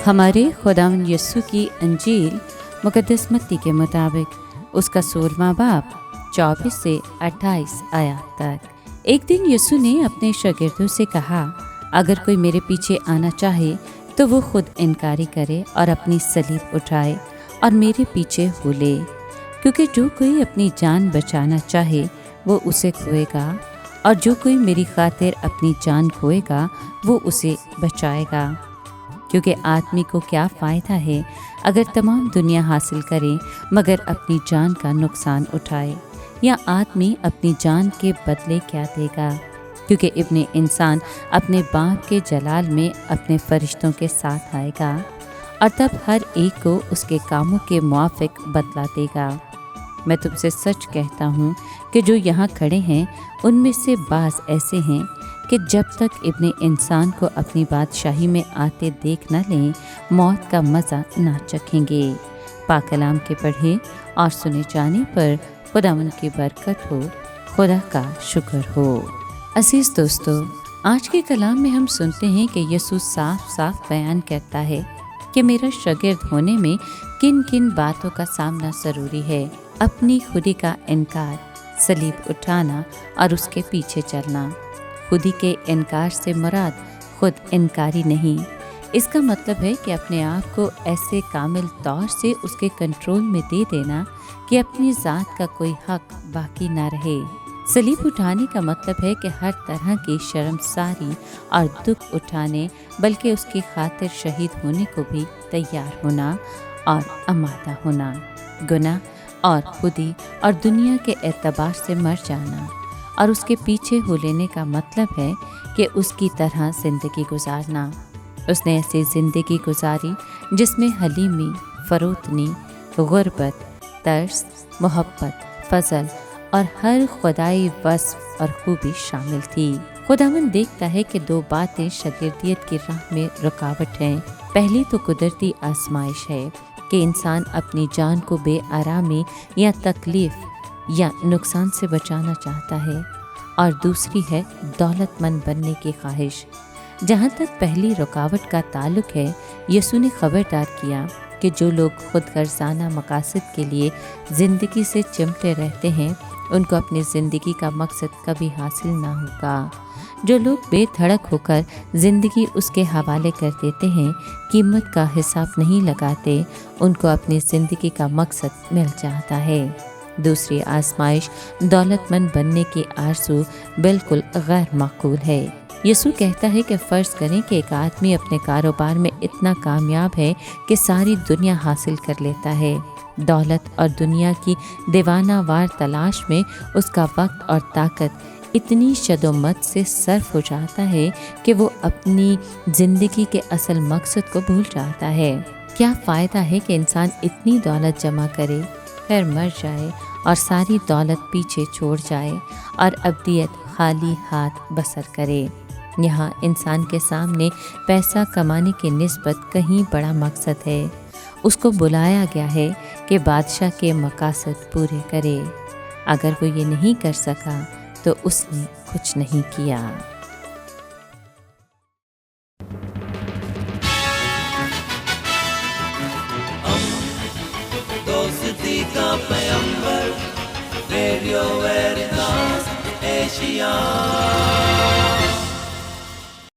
हमारे खुदावंद यीशु की अंजील मुकद्दस मत्ती के मुताबिक उसका 16वां बाब 24 से 28 आयत तक। एक दिन यीशु ने अपने शागिर्दों से कहा, अगर कोई मेरे पीछे आना चाहे तो वो खुद इनकारी करे और अपनी सलीब उठाए और मेरे पीछे हो ले। क्योंकि जो कोई अपनी जान बचाना चाहे वो उसे खोएगा, और जो कोई मेरी खातिर अपनी जान खोएगा वो उसे बचाएगा। क्योंकि आदमी को क्या फ़ायदा है अगर तमाम दुनिया हासिल करे मगर अपनी जान का नुकसान उठाए, या आदमी अपनी जान के बदले क्या देगा। क्योंकि इब्ने इंसान अपने बाप के जलाल में अपने फरिश्तों के साथ आएगा, और तब हर एक को उसके कामों के मुआफिक बदला देगा। मैं तुमसे सच कहता हूँ कि जो यहाँ खड़े हैं उनमें से बाज़ ऐसे हैं कि जब तक इब्ने इंसान को अपनी बादशाही में आते देख न लें, मौत का मज़ा ना चखेंगे। पाक कलाम के पढ़े और सुने जाने पर खुदावंद की बरकत हो, खुदा का शुक्र हो। अजीज़ दोस्तों, आज के कलाम में हम सुनते हैं कि यीशु साफ साफ बयान करता है कि मेरा शागिर्द होने में किन किन बातों का सामना ज़रूरी है। अपनी खुदी का इनकार, सलीब उठाना और उसके पीछे चलना। खुदी के इनकार से मुराद खुद इनकारी नहीं, इसका मतलब है कि अपने आप को ऐसे कामिल तौर से उसके कंट्रोल में दे देना कि अपनी ज़ात का कोई हक बाकी ना रहे। सलीब उठाने का मतलब है कि हर तरह की शर्मसारी और दुख उठाने, बल्कि उसकी खातिर शहीद होने को भी तैयार होना और आमादा होना। गुनाह और खुदी और दुनिया के एतबार से मर जाना और उसके पीछे हो लेने का मतलब है कि उसकी तरह ज़िंदगी गुजारना। उसने ऐसी ज़िंदगी गुजारी जिसमें हलीमी, फरोतनी, गुर्बत, तरस, मोहब्बत, फजल और हर खुदाई वस्फ और खूबी शामिल थी। खुदावंद देखता है कि दो बातें शागिर्दियत की राह में रुकावट हैं। पहली तो कुदरती आजमाइश है कि इंसान अपनी जान को बेआरामी या तकलीफ़ या नुकसान से बचाना चाहता है, और दूसरी है दौलतमंद बनने की ख्वाहिश। जहाँ तक पहली रुकावट का ताल्लुक है, यीशु ने खबरदार किया कि जो लोग खुद गर्जाना मकासद के लिए ज़िंदगी से चिमटे रहते हैं उनको अपनी ज़िंदगी का मकसद कभी हासिल ना होगा। जो लोग बेधड़क होकर ज़िंदगी उसके हवाले कर देते हैं, कीमत का हिसाब नहीं लगाते, उनको अपनी ज़िंदगी का मकसद मिल जाता है। दूसरी आजमाइश दौलतमंद बनने की आरज़ू बिल्कुल गैर माकूल है। यीशु कहता है कि फ़र्ज़ करें कि एक आदमी अपने कारोबार में इतना कामयाब है कि सारी दुनिया हासिल कर लेता है। दौलत और दुनिया की दीवानावार तलाश में उसका वक्त और ताकत इतनी शदोमत से सर्फ हो जाता है कि वो अपनी ज़िंदगी के असल मकसद को भूल जाता है। क्या फ़ायदा है कि इंसान इतनी दौलत जमा करे, फिर मर जाए और सारी दौलत पीछे छोड़ जाए और अब्दियत खाली हाथ बसर करे। यहाँ इंसान के सामने पैसा कमाने की निस्बत कहीं बड़ा मकसद है। उसको बुलाया गया है कि बादशाह के मकासद पूरे करे। अगर वो ये नहीं कर सका तो उसने कुछ नहीं किया। दोस्ती का पैगंबर, रेडियो वेरितास एशिया।